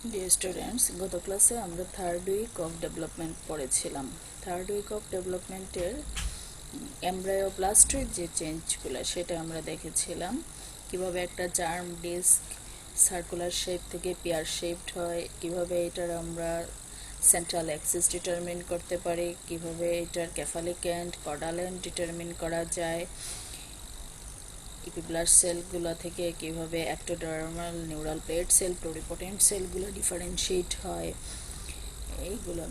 Dear students, গত ক্লাসে আমরা থার্ড উইক অফ ডেভেলপমেন্ট পড়েছিলাম। থার্ড উইক অফ ডেভেলপমেন্টের এমব্রায়োপ্লাস্টের যে চেঞ্জগুলো সেটা আমরা দেখেছিলাম। কিভাবে একটা জার্ম ডিস্ক সার্কুলার শেপ থেকে পেয়ার শেপড হয়, কিভাবে এটার আমরা সেন্ট্রাল অ্যাক্সিস ডিটারমিন করতে পারি, কিভাবে এটার cephalic end caudal end determine করা যায়, ইপিব্লার সেলগুলো থেকে কিভাবে ectodermal neural plate cell pluripotent সেলগুলো ডিফারেন্সিয়েট হয়, এইগুলো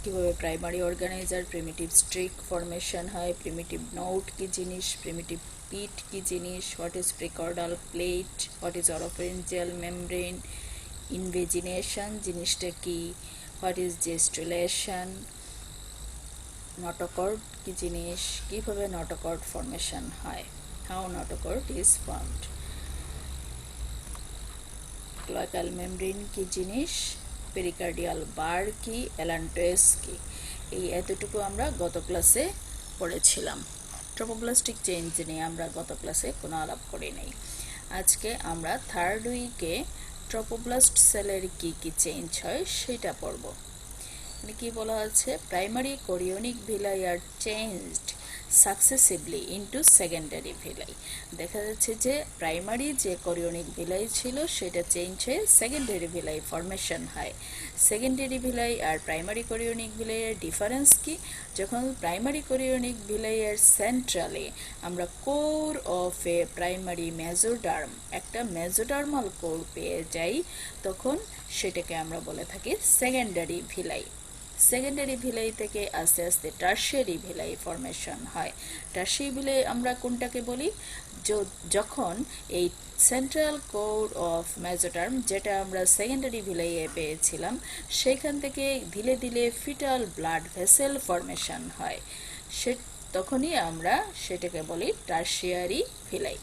কিভাবে primary organizer primitive streak formation হয়, প্রিমিটিভ নোট কি জিনিস, প্রিমিটিভ পিট কি জিনিস, what is prechordal plate, what is oropharyngeal membrane, invagination জিনিসটা কি, হোয়াট ইজ জেস্টুলেশন, নটোকর্ড কি জিনিস, কিভাবে নটোকর্ড ফরমেশন হয়, how notochord is formed, cloacal membrane কি জিনিস, পেরিকার্ডিয়াল বার কি, অ্যালান্টোয়েস কি, এই এতটুকু আমরা গত ক্লাসে পড়েছিলাম। ট্রোপোপ্লাস্টিক চেঞ্জ নিয়ে আমরা গত ক্লাসে কোনো আলাপ করি নাই। আজকে আমরা থার্ড উইকে ট্রোপোপ্লাস্ট সেলের কি কি চেঞ্জ হয় সেটা পড়ব। মানে কি বলা আছে, primary chorionic villi are changed successively into secondary villi. দেখা যাচ্ছে যে প্রাইমারি যে কোরিওনিক ভিলাই ছিল সেটা চেঞ্জ হয়ে সেকেন্ডারি ভিলাই ফরমেশন হয়। সেকেন্ডারি ভিলাই আর প্রাইমারি কোরিওনিক ভিলাইয়ের ডিফারেন্স কি? যখন প্রাইমারি কোরিওনিক ভিলাইয়ের সেন্ট্রালে আমরা কোর অফ এ প্রাইমারি মেজোডার্ম, একটা মেজোডার্মাল কোর পেয়ে যাই, তখন সেটাকে আমরা বলে থাকি সেকেন্ডারি ভিলাই। সেকেন্ডারি ভিলাই থেকে আস্তে আস্তে টার্সিয়ারি ভিলাই ফরমেশন হয়। টার্সিয়ারি ভিলাই আমরা কোনটাকে বলি? যখন এই সেন্ট্রাল কোর অফ মেজোডার্ম, যেটা আমরা সেকেন্ডারি ভিলাইয়ে পেয়েছিলাম, সেখান থেকে ধীরে ধীরে ফিটাল ব্লাড ভেসেল ফরমেশন হয়, তখনই আমরা সেটাকে বলি টার্সিয়ারি ভিলাই।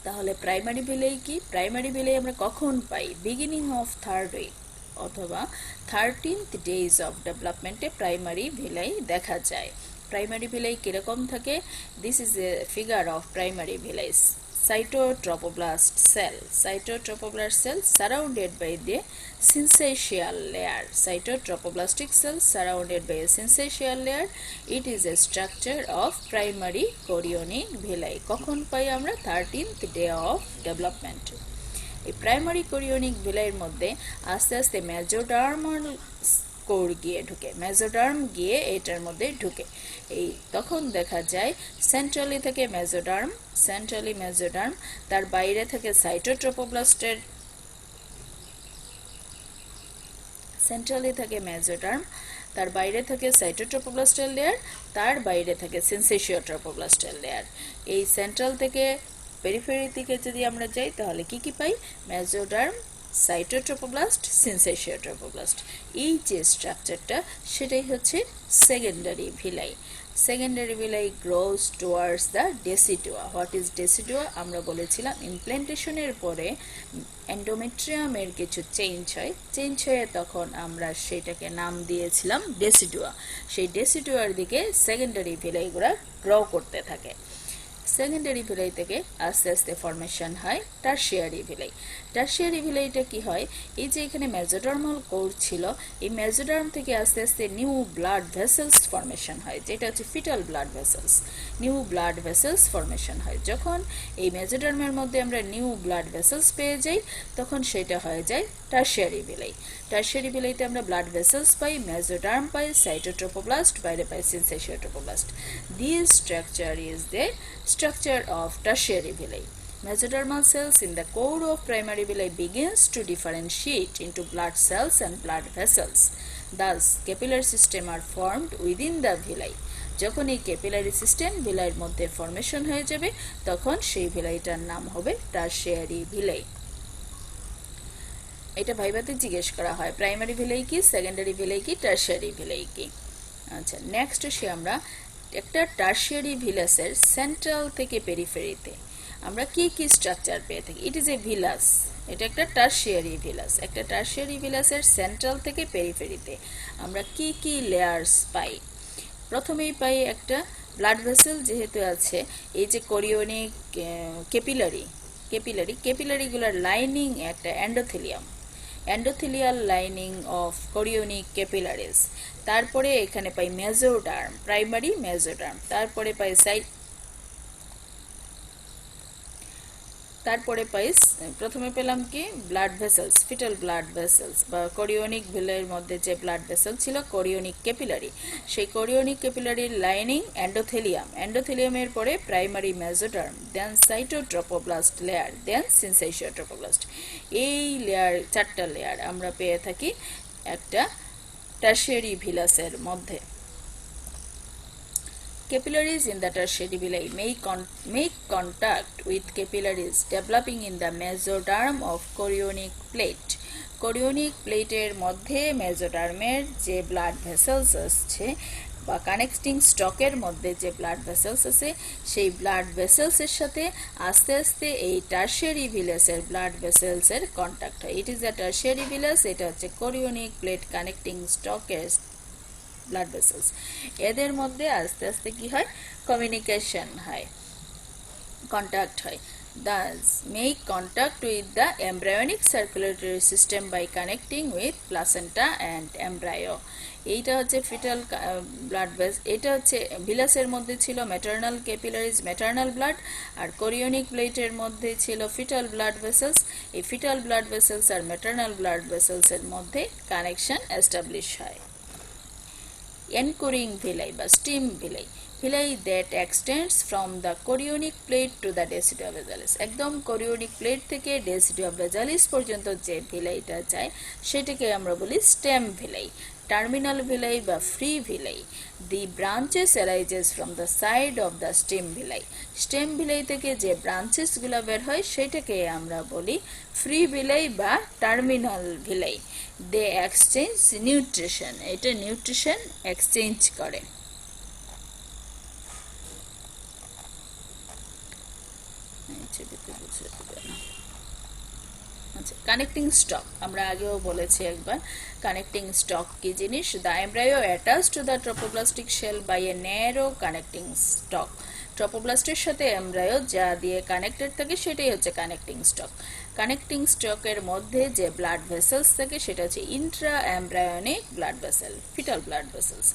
তাহলে প্রাইমারি ভিলাই কি? প্রাইমারি ভিলাই আমরা কখন পাই? বিগিনিং অফ থার্ড উইক অথবা 13th ডেজ অফ ডেভেলপমেন্টে প্রাইমারি ভিলাই দেখা যায়। প্রাইমারি ভিলাই কিরকম থাকে? This is a figure of primary villi. Cytotrophoblast cell surrounded by the syncytial layer. Cytotropoblastic cell surrounded by a syncytial layer. It is a structure of primary chorionic villi. কখন পাই আমরা? 13th day of development. এই primary chorionic ভিলাইয়ের মধ্যে আস্তে আস্তে মেজোডার্মাল core গিয়ে ঢুকে, মেজোডার্ম গিয়ে এটার মধ্যে ঢুকে। এই তখন দেখা যায় সেন্ট্রালি থেকে মেজোডার্ম, তার বাইরে থেকে সাইটোট্রোপোপ্লাস্টের, সেন্ট্রালি থেকে মেজোডার্ম, তার বাইরে থেকে সাইটোট্রোপোপ্লাস্টের লেয়ার, তার বাইরে থেকে সিনসিশিওট্রোপোপ্লাস্টের লেয়ার। এই সেন্ট্রাল থেকে পেরিফেরি থেকে যদি আমরা যাই তাহলে কি কি পাই? মেজোডার্ম, সাইটোট্রোপোপ্লাস্ট, সিনসিশিওট্রোপোপ্লাস্ট। এই যে স্ট্রাকচারটা সেটাই হচ্ছে secondary villi. Secondary villi grows towards the decidua. What is decidua? আমরা বলেছিলাম ইমপ্ল্যান্টেশনের পরে এন্ডোমেট্রিয়ামের কিছু চেঞ্জ হয়ে তখন আমরা সেটাকে নাম দিয়েছিলাম ডেসিডুয়া। সেই ডেসিডুয়ার দিকে সেকেন্ডারি ভিলাইগুলো গ্রো করতে থাকে। সেকেন্ডারি ভিলাই থেকে আস্তে আস্তে ফরমেশন হয় টার্সিয়ারি ভিলাই। টার্সিয়ারি ভিলাইটা কি হয়? এই যে এখানে মেজোডার্মাল কোর ছিল, এই মেজোডার্ম থেকে আস্তে আস্তে নিউ ব্লাড ভেসেলস ফরমেশন হয়, যেটা হচ্ছে fetal blood vessels. New blood vessels formation হয়। যখন এই মেজোডার্মের মধ্যে আমরা নিউ ব্লাড ভেসেলস পেয়ে যাই, তখন সেটা হয়ে যায় টার্সিয়ারি ভিলাই। টার্সিয়ারি ভিলাইতে আমরা ব্লাড ভেসেলস পাই, মেজোডার্ম পাই, সাইটোট্রোপোপ্লাস্ট, বাইরে পাই syncytiotrophoblast. This structure is the structure of tertiary villi. Mesodermal cells in the core of primary villi begins to differentiate into blood cells and blood vessels. Thus, capillary system are formed within the villi. যখন এই capillary system ভিলাইয়ের মধ্যে formation হয়ে যাবে, তখন সেই ভিলাইটার নাম হবে tertiary villi. এটা ভাইভাতে জিজ্ঞেস করা হয়, প্রাইমারি ভিলাই কি, সেকেন্ডারি ভিলাই কি, টার্সিয়ারি ভিলাই কি। আচ্ছা, নেক্সট আসি আমরা একটা টার্সিয়ারি ভিলাসের সেন্ট্রাল থেকে পেরিফেরিতে আমরা কি কি স্ট্রাকচার পেয়ে থাকি। ইট ইজ এ ভিলাস, এটা একটা টার্সিয়ারি ভিলাস। একটা টার্সিয়ারি ভিলাসের সেন্ট্রাল থেকে পেরিফেরিতে আমরা কি কি লেয়ার্স পাই? প্রথমেই পাই একটা ব্লাড ভেসেল, যেহেতু আছে এই যে কোরিওনিক ক্যাপিলারিগুলোর লাইনিং একটা endothelial lining of chorionic capillaries. তারপরে এখানে পাই মেজোডার্ম, প্রাইমারি মেজোডার্ম। তারপরে পাই প্রথমে পেলাম কি blood vessels, fetal blood vessels বা কোরিওনিক ভিলের মধ্যে যে ব্লাড ভেসেল ছিল কোরিওনিক ক্যাপিলারি, সেই কোরিওনিক ক্যাপিলারির লাইনিং এন্ডোথেলিয়ামের পরে প্রাইমারি মেজোডার্ম, দেন সাইটোট্রোপোপ্লাস্ট লেয়ার, দেন সিনসাইটোট্রোপোপ্লাস্ট। এই লেয়ার, 4টা লেয়ার আমরা পেয়ে থাকি একটা টারশিয়ারি ভিলাসের মধ্যে। Capillaries in the tertiary villi make contact with capillaries developing in the mesoderm of chorionic plate. Chorionic plate এর মধ্যে মেজোডার্মের যে ব্লাড ভেসেলস আছে বা কানেক্টিং স্টকের মধ্যে যে ব্লাড ভেসেলস আছে, সেই ব্লাড ভেসেলসের সাথে আস্তে আস্তে এই টারশিয়ারি ভিলাসের ব্লাড ভেসেলসের কন্ট্যাক্ট হয়। It is the tertiary villus, এটা হচ্ছে কোরিওনিক প্লেট কানেক্টিং স্টকের ব্লাড ভেসেলস। এদের মধ্যে আস্তে আস্তে কি হয়, কমিউনিকেশন হয়, কন্ট্যাক্ট হয়। Thus make contact with the embryonic circulatory system by connecting with placenta and embryo. এইটা হচ্ছে ফিটাল ব্লাড ভেসেল, এটা হচ্ছে ভিলাসের মধ্যে ছিল ম্যাটারনাল ক্যাপিলারিজ, ম্যাটারনাল ব্লাড, আর কোরিওনিক প্লেটের মধ্যে ছিল ফিটাল ব্লাড ভেসেলস। এই ফিটাল ব্লাড ভেসেলস আর ম্যাটারনাল ব্লাড ভেসেলসের মধ্যে কানেকশন এস্টাবলিশ হয়। Anchoring villi বা steam villi, villi that extends from the chorionic plate to the deciduum vajalis, একদম কোরিওনিক প্লেট থেকে ডেসিডিয়াম ভেজালিস পর্যন্ত যে ভিলাইটা যায় সেটাকে আমরা বলি স্টেম ভিলাই, টার্মিনাল ভিলাই বা free villi. The branches arises from the side of the stem villi, stem villi থেকে যে ব্রাঞ্চেসগুলো বের হয় সেটাকে আমরা বলি ফ্রি ভিলাই বা টার্মিনাল ভিলাই। দে এক্সচেঞ্জ নিউট্রিশন, এটা নিউট্রিশন এক্সচেঞ্জ করে। আচ্ছা, কানেক্টিং স্টক আমরা আগেও বলেছি একবার, কানেক্টিং স্টক কি জিনিস। The embryo attach to the trophoblastic shell by a narrow connecting stalk, ট্রোপোপ্লাস্টের সাথে এমব্রায়ো যা দিয়ে কানেক্টেড থাকে সেটাই হচ্ছে কানেক্টিং স্টক। কানেক্টিং স্টকের মধ্যে যে ব্লাড ভেসেলস থাকে সেটা হচ্ছে Intra embryonic blood vessel, fetal blood vessels.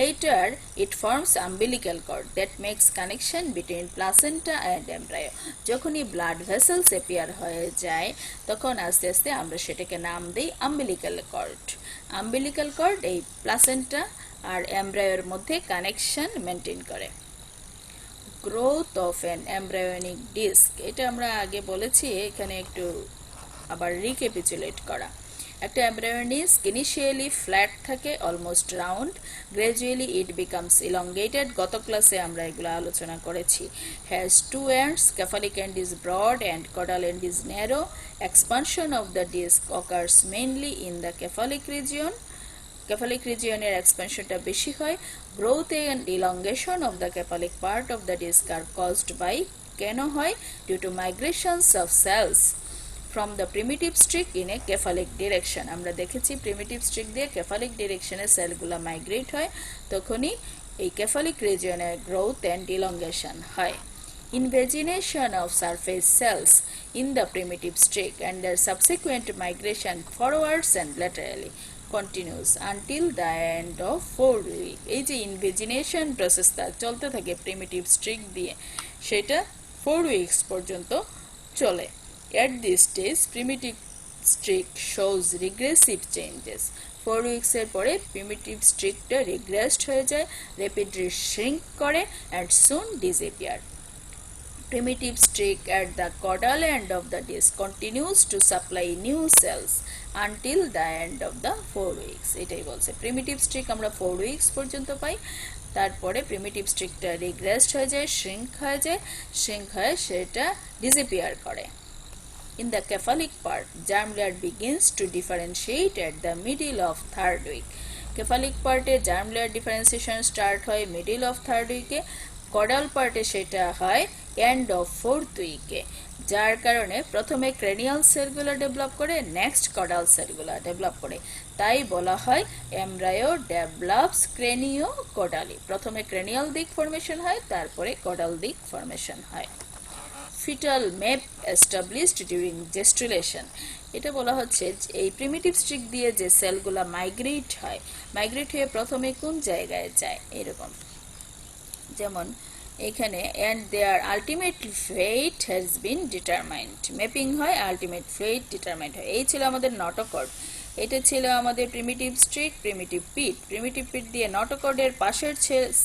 Later, it forms umbilical cord that makes connection between placenta and embryo. যখনই ব্লাড ভেসেলস অ্যাপিয়ার হয়ে যায় তখন আস্তে আস্তে আমরা সেটাকে নাম দিই umbilical cord. umbilical cord এই প্লাসেন্টা আর এমব্রায়োর মধ্যে কানেকশন মেনটেন করে। Growth of an embryonic disc, এটা আমরা আগে বলেছি, এখানে একটু আবার রিক্যাপিচুলেট করা। একটা এমব্রায়োনিক ডিস্ক ইনিশিয়ালি ফ্ল্যাট থাকে, almost round, gradually it becomes elongated, গত ক্লাসে আমরা এগুলো আলোচনা করেছি। Has two ends, cephalic end is broad and caudal end is narrow. Expansion of the disc occurs mainly in the cephalic region, cephalic রিজিয়নের এক্সপেনশনটা বেশি হয়। Growth and elongation of the cephalic part of the disc are caused by, কেন হয়, due to migrations of cells from the primitive streak in a cephalic direction. আমরা দেখেছি primitive Streak দিয়ে কেফালিক ডিরেকশনে সেলগুলো মাইগ্রেট হয়, তখনই এই কেফালিক রিজিয়নের গ্রোথ অ্যান্ড ইলংগেশন হয়। Invagination of surface cells in the primitive streak and their subsequent migration forwards and laterally continues until the end of 4 week. এই যে ইনভেজিনেশন প্রসেসটা চলতে থাকে প্রিমিটিভ স্ট্রিক দিয়ে, সেটা 4 উইকস পর্যন্ত চলে। At this stage, primitive streak shows regressive changes. 4 weeks এর পরে primitive streakটা regressed হয়ে যায়, rapidly shrink করে and soon disappear. Primitive streak at the caudal end of the disc continues to supply new cells until the end of the 4 weeks. এটাই বলছে primitive streak আমরা 4 weeks পর্যন্ত পাই, তারপরে primitive streakটা regressed হয়ে যায়, shrink হয়ে সেটা disappear করে। In the cephalic part, germ layer begins to differentiate at the middle of 3rd week. Cephalic part A germ layer differentiation start হয় middle of 3rd week A, caudal part এ সেটা হয় end of 4th week এ, যার কারণে প্রথমে cranial সেলগুলো develop করে, next caudal সেলগুলো develop করে, তাই বলা হয় embryo develops cranio-caudally। প্রথমে cranial দিক ফর্মেশন হয়, তারপরে caudal দিক ফর্মেশন হয়। Fetal map established during gastrulation. এটা বলা হচ্ছে এই প্রিমিটিভ স্ট্রিক দিয়ে যে সেলগুলা মাইগ্রেট হয়ে প্রথমে কোন জায়গায় যায়, এরকম। যেমন এখানে and their ultimate fate has been determined, mapping হয়, আলটিমেট ফেট ডিটারমাইন্ড হয়। এই ছিল আমাদের নটোকর্ড। এটা ছিল আমাদের প্রিমিটিভ স্ট্রিক, প্রিমিটিভ পিট দিয়ে নটোকর্ডের পাশের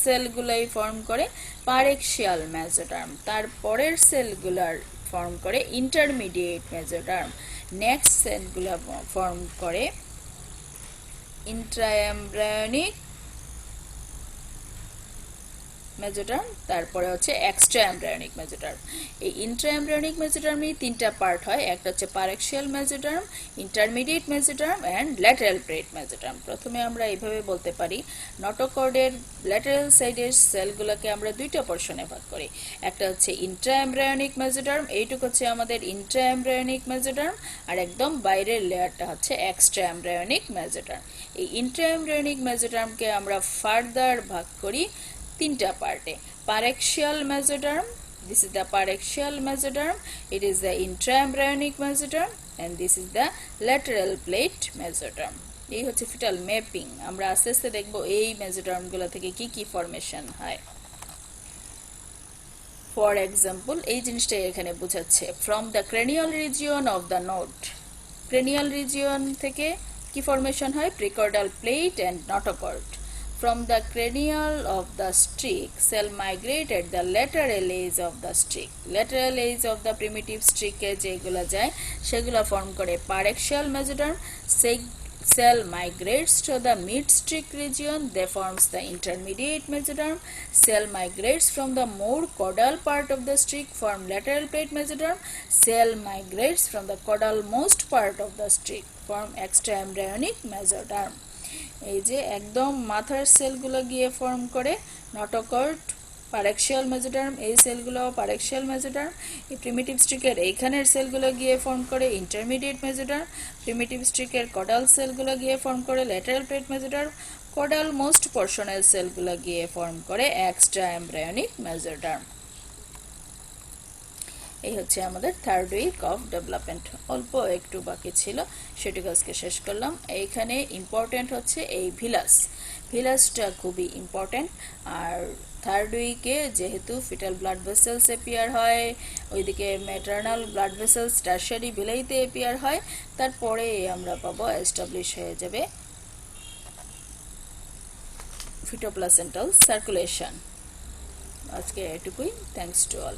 সেলগুলাই ফর্ম করে পারেক্সিয়াল মেসোডার্ম, তারপরের সেলগুলার ফর্ম করে ইন্টারমিডিয়েট মেসোডার্ম, নেক্সট সেলগুলা ফর্ম করে ইন্ট্রাএমব্রায়োনিক মেসোডার্ম, তারপরে হচ্ছে এক্সট্রা এমব্রায়োনিক মেসোডার্ম। এই ইন্ট্রাএমব্রায়োনিক মেসোডার্মে তিনটা পার্ট হয়, একটা হচ্ছে paraxial mesoderm, intermediate mesoderm and lateral plate mesoderm. প্রথমে আমরা এইভাবে বলতে পারি, নটোকর্ডের ল্যাটারাল সাইডের সেলগুলোকে আমরা দুইটা পোরশনে ভাগ করি, একটা হচ্ছে ইন্ট্রাএমব্রায়োনিক মেসোডার্ম, এইটুকু হচ্ছে আমাদের ইন্ট্রাএমব্রায়োনিক মেসোডার্ম, আর একদম বাইরের লেয়ারটা হচ্ছে এক্সট্রা এমব্রায়োনিক মেসোডার্ম। এই ইন্ট্রাএমব্রায়োনিক মেসোডার্মকে আমরা ফার্দার ভাগ করি তিনটা পার্টে, পারেক্সিয়াল mesoderm, this is the parexial mesoderm, it is the intraembryonic mesoderm and this is the lateral plate mesoderm। এই হচ্ছে ফিটাল ম্যাপিং। আমরা আস্তে আস্তে দেখব এই মেসোডার্মগুলো থেকে কি কি ফরমেশন হয়। ফর এক্সাম্পল, এই জিনিসটাই এখানে বোঝাচ্ছে, from the cranial region of the node, cranial region থেকে কি ফরমেশন হয়, prechordal plate and notochord. From the cranial of the streak, cell migrate at the lateral edge of the streak. Lateral edge of the primitive streak এ যেগুলো যায় সেগুলো form করে parexial mesoderm. Cell migrates to the mid-streak region, they forms the intermediate mesoderm. Cell migrates from the more caudal part of the streak, form lateral plate mesoderm. Cell migrates from the caudal most part of the streak, form extraembryonic mesoderm. এই যে একদম মাথার সেলগুলো গিয়ে form করে notochord, পারেক্সিয়াল mesoderm, এই সেলগুলো পারেক্সিয়াল mesoderm. এই প্রিমিটিভ স্ট্রিকের এইখানের সেলগুলো গিয়ে ফর্ম করে ইন্টারমিডিয়েট মেসোডার্ম, প্রিমিটিভ স্ট্রিকের কডাল সেলগুলো গিয়ে ফর্ম করে lateral plate mesoderm, caudal most পোরশনের সেলগুলো গিয়ে ফর্ম করে এক্সট্রা এমব্রায়োনিক মেসোডার্ম। এই হচ্ছে আমাদের থার্ড উইক অফ ডেভেলপমেন্ট। অল্প একটু বাকি ছিল, সেটুকু আজকে শেষ করলাম। এইখানে ইম্পর্টেন্ট হচ্ছে এই ভিলাসটা খুবই ইম্পর্টেন্ট। আর থার্ড উইকে যেহেতু ফিটাল ব্লাড ভেসেলস এপিয়ার হয়, ওইদিকে ম্যাটারনাল ব্লাড ভেসেলস টারশারি ভিলাইতে এপিয়ার হয়, তারপরে আমরা পাবো এস্টাবলিশ হয়ে যাবে ফিটোপ্লাসেন্টাল সার্কুলেশন। আজকে এটুকুই, থ্যাঙ্কস টু অল।